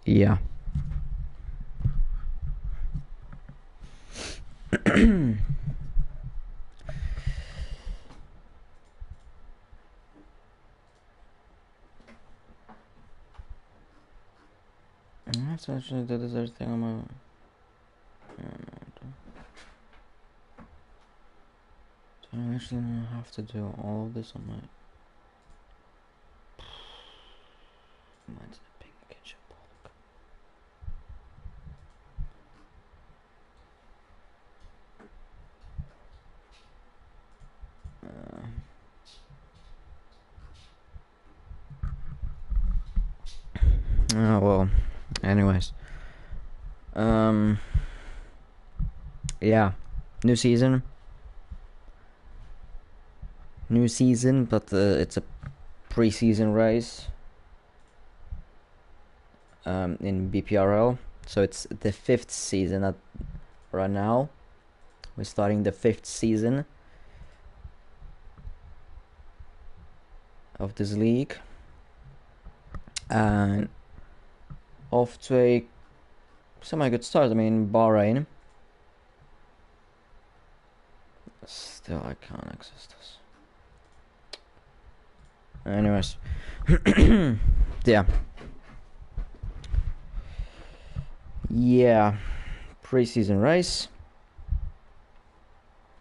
Yeah. That's actually the dessert thing on my. Do I actually have to do all of this on my. Mine's a pink ketchup bulk. Oh well. Anyways. Yeah. New season. But it's a pre-season race. In BPRL. So it's the 5th season right now. We're starting the 5th season of this league. And off to a semi-good start. I mean, Bahrain. Still, I can't access this. Anyways. Yeah. Yeah. Pre-season race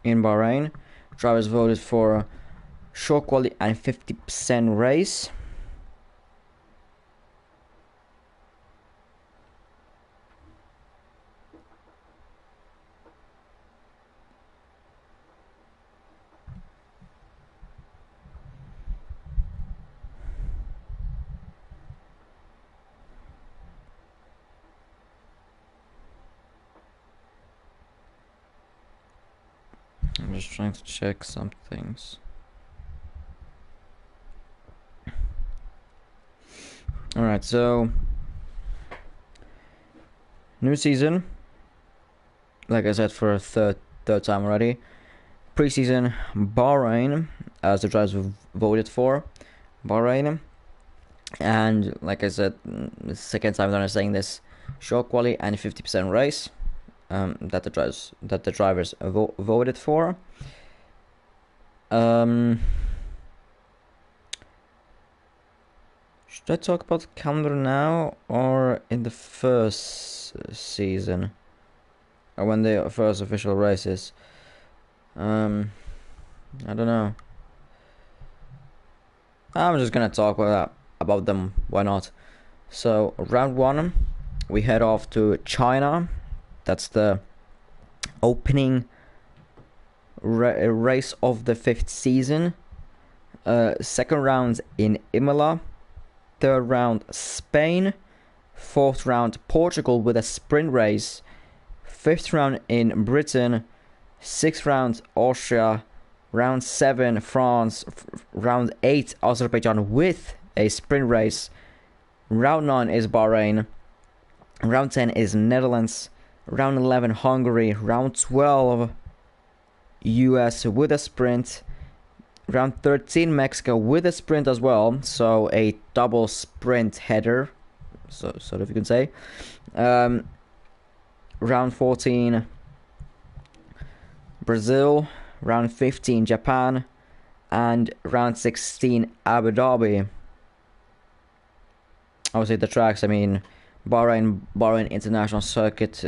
in Bahrain. Drivers voted for short quality and 50% race. I'm just trying to check some things. Alright, so New season, like I said, for a third time already. Preseason, Bahrain, as the drivers voted for. Bahrain. And like I said, the second time that I'm saying this, short quali and 50% race that the drivers voted for. Should I talk about the calendar now or in the first season, or when the first official races? I don't know. I'm just gonna talk about them. Why not? So round 1, we head off to China. That's the opening race of the 5th season. Second round in Imola. Third round Spain. Fourth round Portugal with a sprint race. Fifth round in Britain. Sixth round Austria. Round 7 France. Round 8 Azerbaijan with a sprint race. Round 9 is Bahrain. Round 10 is Netherlands. Round 11 Hungary. Round 12 US with a sprint. Round 13 Mexico with a sprint as well, so a double sprint header, so sort of you can say. Round 14 Brazil. Round 15 Japan. And round 16 Abu Dhabi. Obviously the tracks, I mean, Bahrain International Circuit,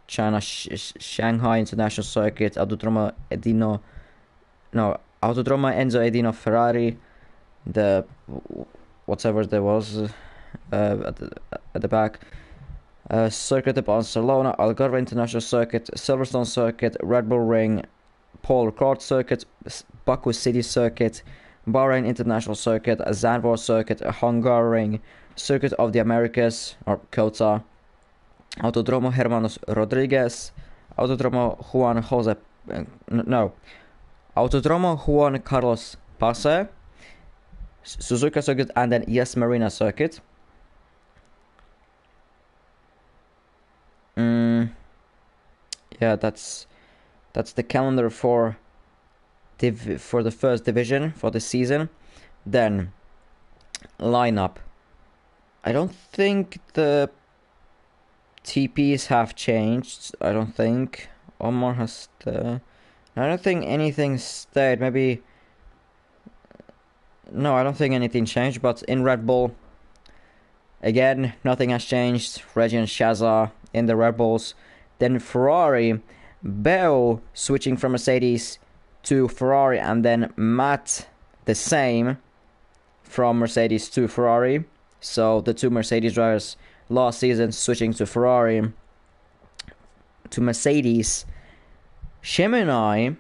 China Shanghai International Circuit, Autodromo Enzo Edino Ferrari, the whatever there was at the back, Circuit de Barcelona, Algarve International Circuit, Silverstone Circuit, Red Bull Ring, Paul Ricard Circuit, Baku City Circuit, Bahrain International Circuit, Zandvoort Circuit, Hungaroring, Circuit of the Americas, or COTA, Autodromo Hermanos Rodriguez, Autodromo Juan Carlos Pace, Suzuka Circuit, and then Yes Marina Circuit. Yeah, that's the calendar for the first division for the season. Then lineup. I don't think the TPs have changed. I don't think Omar has I don't think anything stayed. Maybe no, I don't think anything changed. But in Red Bull, again, nothing has changed. Reggie and Shaza in the Red Bulls. Then Ferrari, Bell switching from Mercedes to Ferrari, and then Matt the same from Mercedes to Ferrari. So the two Mercedes drivers last season switching to Ferrari to Mercedes. Shimini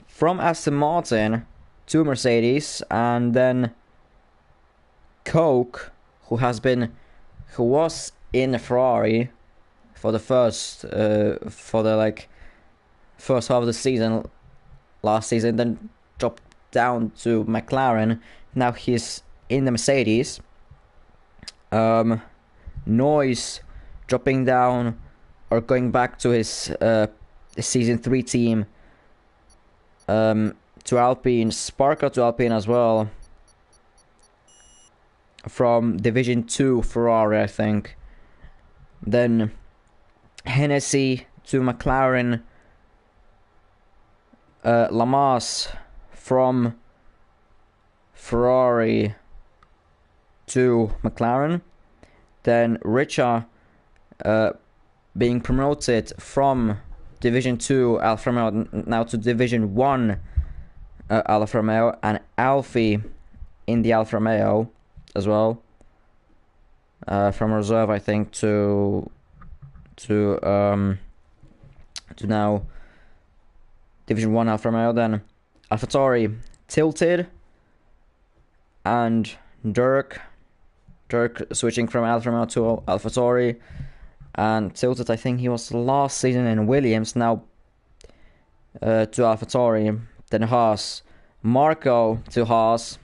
from Aston Martin to Mercedes, and then Coke, who was in Ferrari for the first half of the season last season, then dropped down to McLaren. Now he's in the Mercedes. Noise dropping down or going back to his season 3 team, to Alpine. Sparko to Alpine as well, from Division 2 Ferrari, I think. Then Hennessy to McLaren. Lamas from Ferrari to McLaren. Then Richa being promoted from Division 2 Alfa Romeo now to Division 1 Alfa Romeo, and Alfie in the Alfa Romeo as well, from reserve, I think, to now Division 1 Alfa Romeo. Then AlphaTauri tilted, and Dirk switching from Alfa Romeo to AlphaTauri, and tilted, I think he was last season in Williams, now to AlphaTauri. Then Haas, Marco to Haas.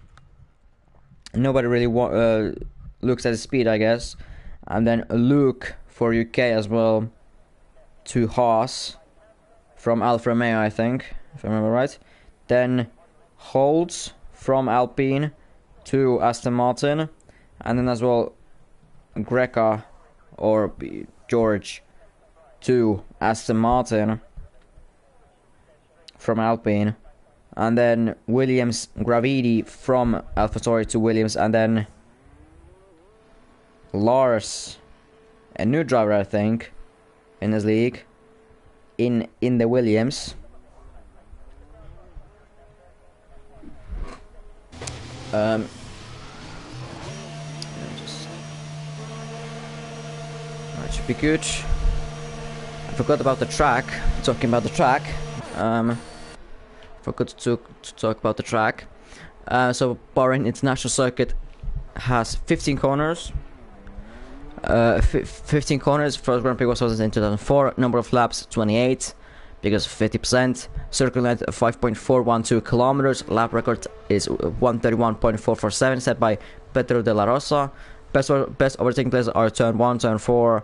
Nobody really looks at his speed, I guess. And then Luke for UK as well to Haas from Alfa Romeo, I think, if I remember right. Then Holds from Alpine to Aston Martin, and then as well Greca or George to Aston Martin from Alpine, and then Williams Gravidi from AlphaTauri to Williams, and then Lars, a new driver I think in this league, in the Williams. It should be good. I forgot about the track. Talking about the track. Forgot to talk about the track. So Bahrain International Circuit has 15 corners. 15 corners. First Grand Prix was hosted in 2004. Number of laps 28, because 50%. Circuit length 5.412 kilometers. Lap record is 131.447, set by Pedro de la Rosa. Best overtaking places are turn 1, turn 4.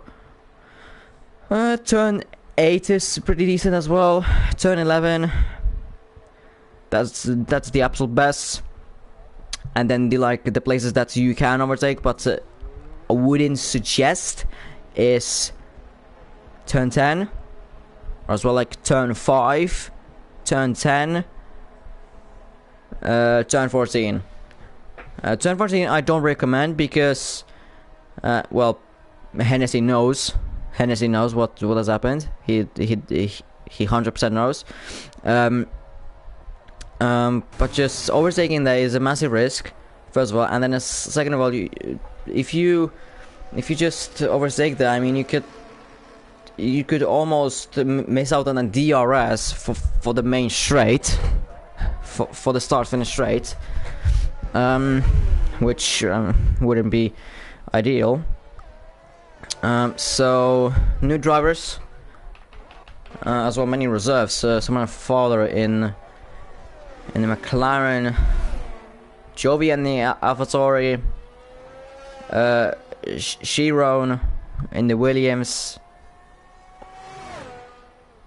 Turn 8 is pretty decent as well. Turn 11. That's the absolute best. And then the places that you can overtake, but I wouldn't suggest, is turn 10, or as well like turn 5, turn 10, turn 14. Turn 14 I don't recommend because, well, Hennessy knows what has happened. He 100% knows. But just overtaking there is a massive risk, first of all, and then second of all, if you just overtake there, I mean, you could almost miss out on a DRS for the main straight, for the start finish straight, which wouldn't be ideal. So new drivers, as well many reserves. Someone father in the McLaren, Jovi and the AlphaTauri, Chiron in the Williams,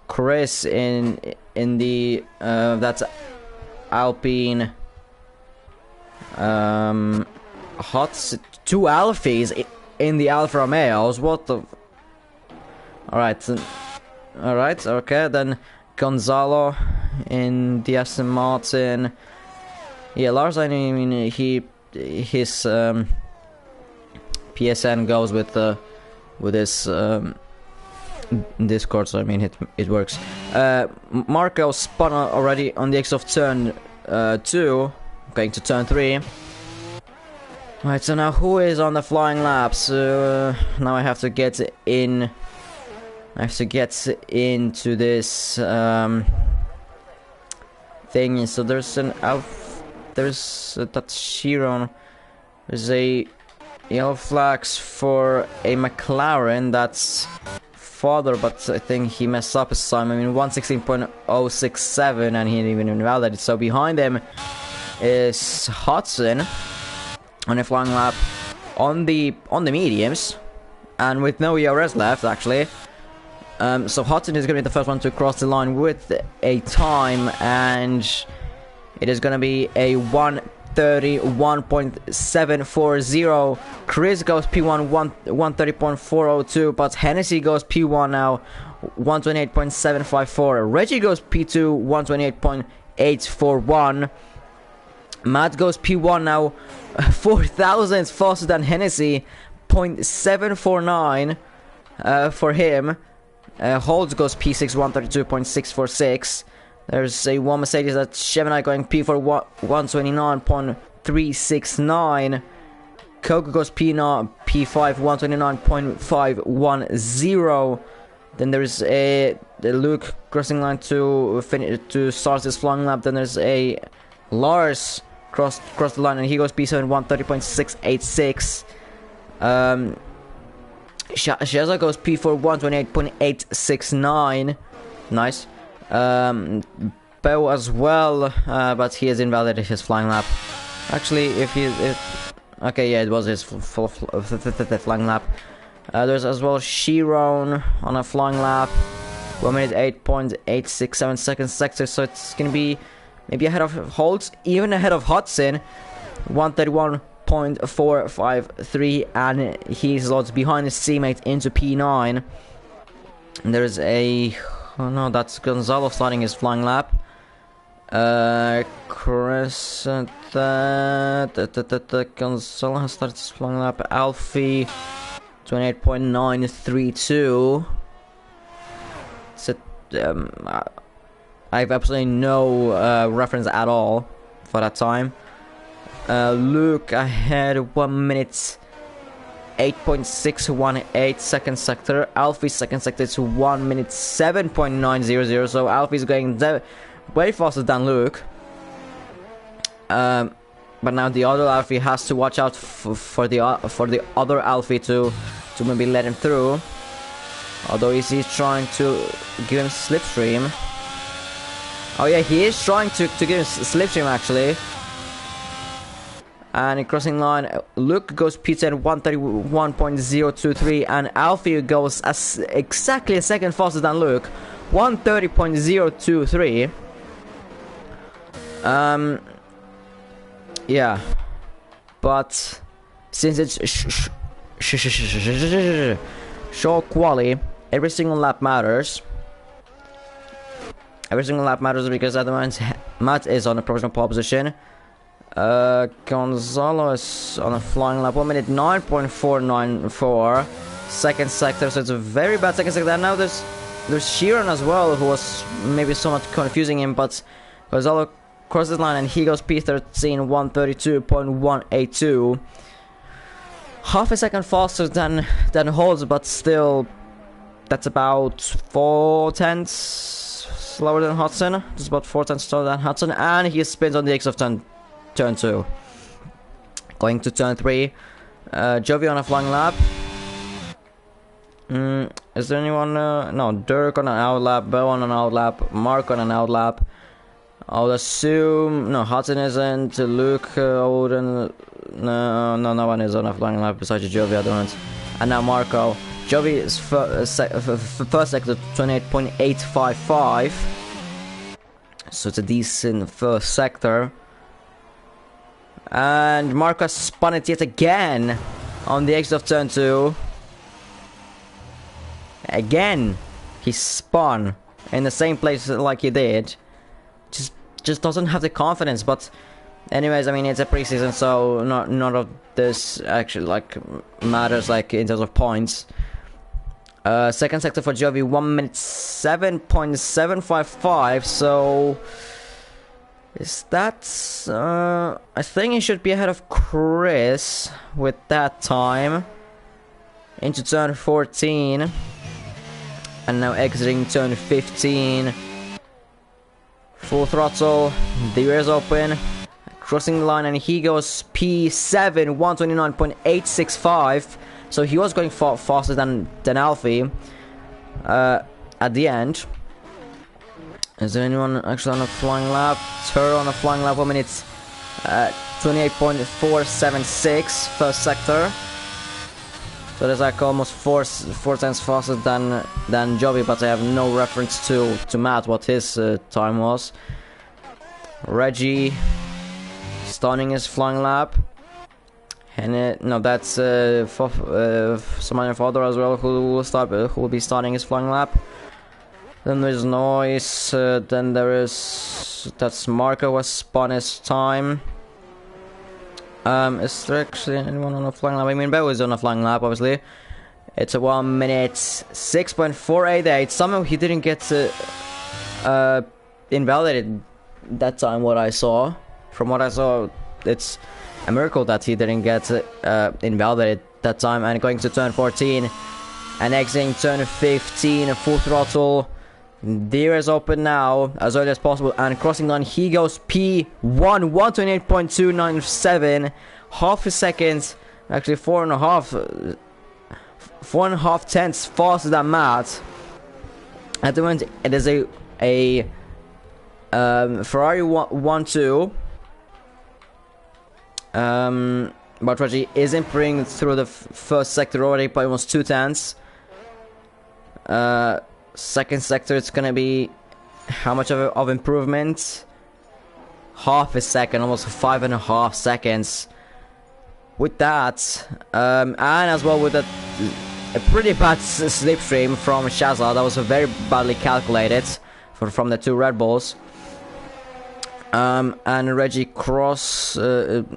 Chris in the that's Alpine, Hots, two Alfies in the Alfa Romeos. What the? Alright, okay, then Gonzalo in the Aston Martin. Yeah, Lars, I mean, his PSN goes with his Discord, so I mean it works. Marco spun already on the exit of turn 2, going to turn 3. Right, so now who is on the flying laps? Now I have to get in. I have to get into this thing. So there's that's Chiron. There's a yellow flags for a McLaren. That's father, but I think he messed up his time. I mean, 116.067, and he didn't even invalidate it. So behind him is Hudson on a flying lap on the mediums, and with no ERS left actually. So Hudson is going to be the first one to cross the line with a time, and it is going to be a 131.740. Chris goes P1 130.402, but Hennessy goes P1 now 128.754. Reggie goes P2 128.841. Matt goes P1 now 4,000 faster than Hennessy, 0.749 for him. Holds goes P6 132.646. There's a one Mercedes that's Gemini going P4 129.369. Coco goes P5 129.510. Then there's a Luke crossing line to start his flying lap. Then there's a Lars cross the line, and he goes P7 130.686. Sheza goes P4 128.869. Nice. Bo as well, but he has invalidated his flying lap. Actually, okay, yeah, it was his full flying lap. There's as well Chiron on a flying lap. 1 minute 8.867 seconds sector, so it's gonna be maybe ahead of Holtz, even ahead of Hudson. 131.453, and he slots behind his teammate into P9. And there's a... oh no, that's Gonzalo starting his flying lap. Crescent... Gonzalo has started his flying lap. Alfie... 28.932. I have absolutely no reference at all for that time. Luke ahead 1 minute 8.618 second sector. Alfie's second sector is 1 minute 7.900. So Alfie's going way faster than Luke. But now the other Alfie has to watch out for the other Alfie to maybe let him through. Although he's trying to give him slipstream. Oh yeah, he is trying to give him slipstream actually. And in crossing line, Luke goes P10 131.023, and Alfie goes exactly a second faster than Luke, 130.023. Yeah, but since it's short quali, every single lap matters. Every single lap matters because at the moment Matt is on a provisional pole position. Gonzalo is on a flying lap, 1 minute 9.494 second sector, so it's a very bad second sector. And now there's Chiron as well, who was maybe somewhat confusing him, but Gonzalo crosses the line and he goes P13 132.182, half a second faster than Holtz, but still that's about 4/10 slower than Hudson. Just about 4/10 slower than Hudson, and he spins on the exit of turn 2. Going to turn 3. Jovi on a flying lap. Is there anyone? No, Dirk on an out lap, Bo on an out lap, Mark on an out lap. I'll assume no, Hudson isn't. Luke, Odin, no one is on a flying lap besides Jovi at the moment. And now Marco. Jovi is first sector 28.855, so it's a decent first sector. And Marco spun it yet again on the exit of turn 2. Again, he spun in the same place like he did. Just doesn't have the confidence. But anyways, I mean, it's a preseason, so none of this actually like matters like in terms of points. Second sector for Jovi, 1 minute 7.755. So is that? I think he should be ahead of Chris with that time. Into turn 14, and now exiting turn 15. Full throttle, the rear is open, crossing the line, and he goes P7 129.865. So he was going faster than Alfie at the end. Is there anyone actually on a flying lap? Tur on a flying lap, 1 minute 28.476 first sector. So there's like almost four times faster than Jovi, but I have no reference to Matt what his time was. Reggie starting his flying lap. And no, that's someone father as well who will be starting his flying lap. Then there's noise. Then that's Marco was spun his time. Is there actually anyone on a flying lap? I mean, Beau is on a flying lap, obviously. It's a 1 minute 6.488. Somehow he didn't get invalidated that time. From what I saw, it's a miracle that he didn't get invalidated that time. And going to turn 14 and exiting turn 15, full throttle. The rear is open now as early as possible, and crossing line he goes P1 128.297, half a second, actually 4.5 tenths faster than Matt. At the moment it is a Ferrari 1-2 but Reggie is improving through the first sector already by almost 2/10. Second sector, it's gonna be how much of improvement? Half a second, almost 5.5 seconds. With that, and as well with a pretty bad slipstream from Shazza, that was very badly calculated from the two Red Bulls. And Reggie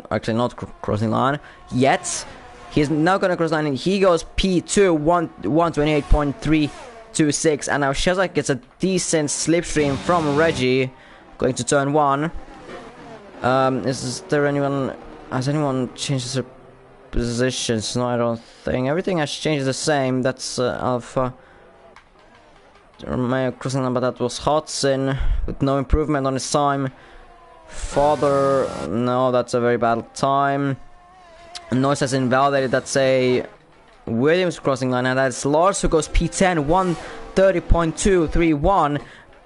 actually not crossing line yet. He's now gonna cross line and he goes P2 128.326, and now Shazza gets a decent slipstream from Reggie going to turn 1. Has anyone changed their positions? No, I don't think. Everything has changed the same. That's Alpha Romeo crossing line, but that was Hudson with no improvement on his time. Father, no, that's a very bad time. Noise has invalidated. That's a Williams crossing line, and that's Lars who goes P10 130.231,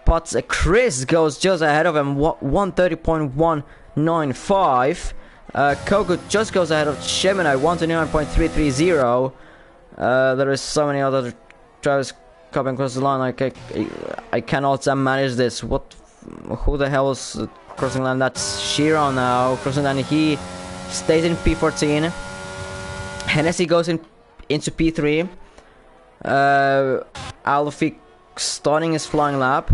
but Chris goes just ahead of him 130.195. Coco just goes ahead of Shemina 129.330. There is so many other drivers coming across the line. I cannot manage this. Who the hell is crossing line? That's Shiro now crossing line. He stays in P14. Hennessy goes into P3. Alfie starting his flying lap,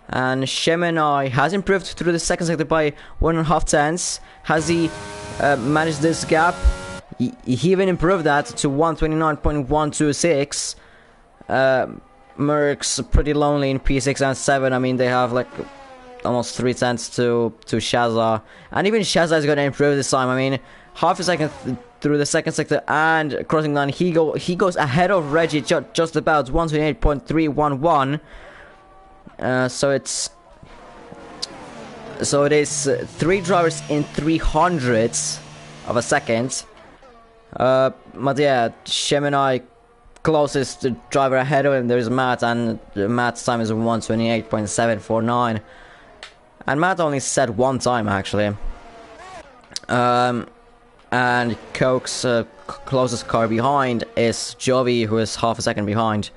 and Shemenai has improved through the second sector by 1.5 tenths. Has he managed this gap? He even improved that to 129.126. Merck's pretty lonely in P6 and 7. I mean, they have like almost 3 tenths to Shazza, and even Shazza is going to improve this time. I mean, half a second through the second sector and crossing line, he goes ahead of Reggie just about 128.311. So it is 3 drivers in 300ths of a second. But yeah, Shemenai closest driver ahead of him. There's Matt, and Matt's time is 128.749. And Matt only said one time actually. And Coke's closest car behind is Jovi, who is half a second behind.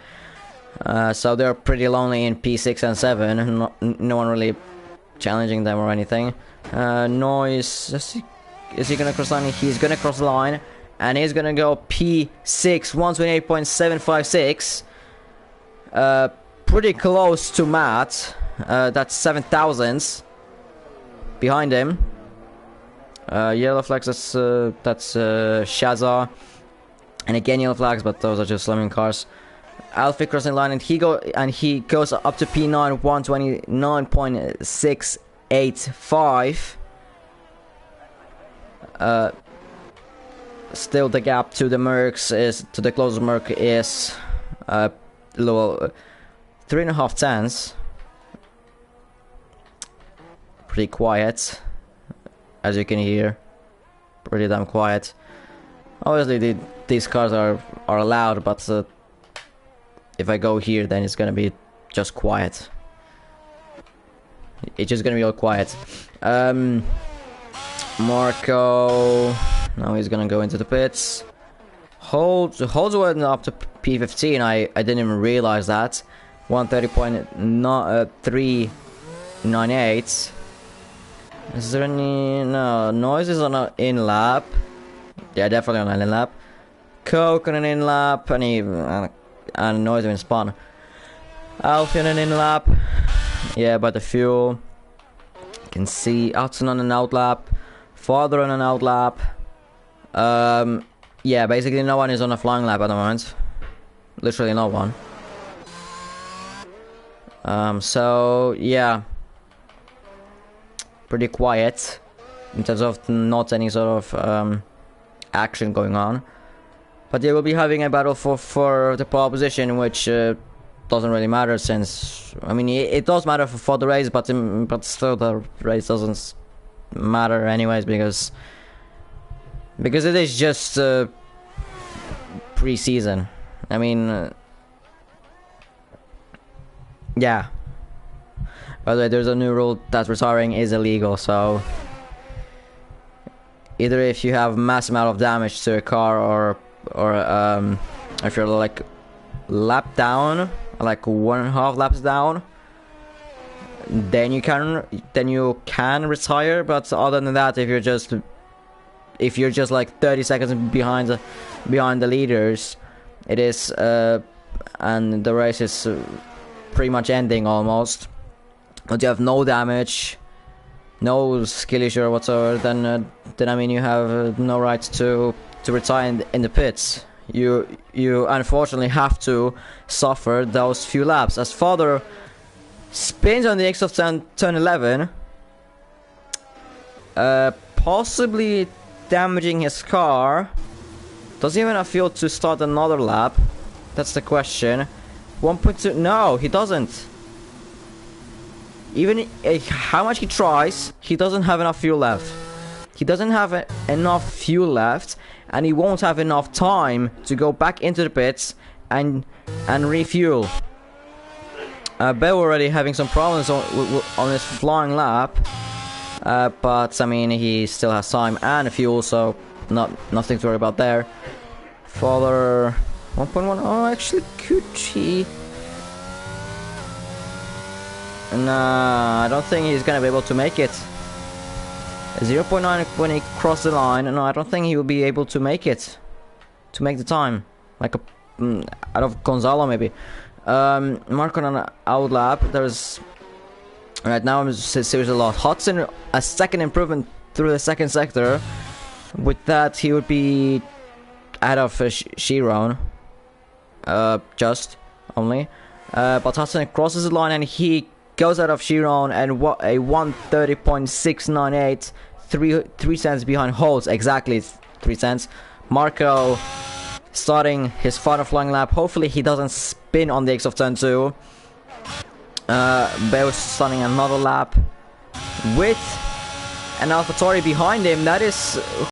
So they're pretty lonely in P6 and 7. No one really challenging them or anything. Noise, is he gonna cross line? He's gonna cross the line, and he's gonna go P6 128.756. Pretty close to Matt. That's 7 thousandths behind him. Yellow flags, that's Shazza, and again yellow flags, but those are just Lemming cars. Alfie crossing line, and he goes up to P9 129.685. Still the gap to the Mercs to the closest Merc is little 3.5 tenths. Pretty quiet, as you can hear. Pretty damn quiet. Obviously these cars are loud, but if I go here, then it's gonna be just quiet. It's just gonna be all quiet. Marco, now he's gonna go into the pits. Holds went up to P15. I didn't even realize that. 130.398. Is there any... no, Noise is on an in lap. Yeah, definitely on an in lap. Coke on an in lap, and Noise in spawn. Alfie on an in lap. Yeah, but the fuel. You can see Hudson on an out lap. Father on an out lap. Yeah, basically no one is on a flying lap at the moment. Literally no one. So yeah, pretty quiet in terms of not any sort of action going on. But yeah, we'll be having a battle for the pole position, which doesn't really matter, since I mean it does matter for the race, but still the race doesn't matter anyways, because it is just pre-season. I mean, yeah. By the way, there's a new rule that retiring is illegal, so either if you have mass amount of damage to a car, or if you're like lap down, like 1.5 laps down, then you can retire. But other than that, if you're just like 30 seconds behind the leaders, it is and the race is pretty much ending almost, but you have no damage, no skill issue whatsoever, then I mean you have no right to retire in the pits. You unfortunately have to suffer those few laps. As Father spins on the exit of turn 11, possibly damaging his car. Does he even have fuel to start another lap? That's the question. 1.2. No, he doesn't. Even how much he tries, he doesn't have enough fuel left. He doesn't have enough fuel left, and he won't have enough time to go back into the pits and refuel. Bell already having some problems on his flying lap, but I mean he still has time and fuel, so nothing to worry about there. Father 1.1. Oh, actually, could he? Nah, I don't think he's gonna be able to make it. 0.9 when he crossed the line. No, I don't think he will be able to make it. To make the time. Like out of Gonzalo maybe. Mark on an out lap. There's right now I'm seriously a lot. Hudson a second improvement through the second sector. With that he would be out of Chiron. Just only. But Hudson crosses the line and he goes out of Chiron, and what a 1:30.698, 3 cents behind Holtz, exactly 3 cents. Marco starting his final flying lap. Hopefully he doesn't spin on the exit of turn 2. Bale starting another lap with an AlphaTauri behind him. That is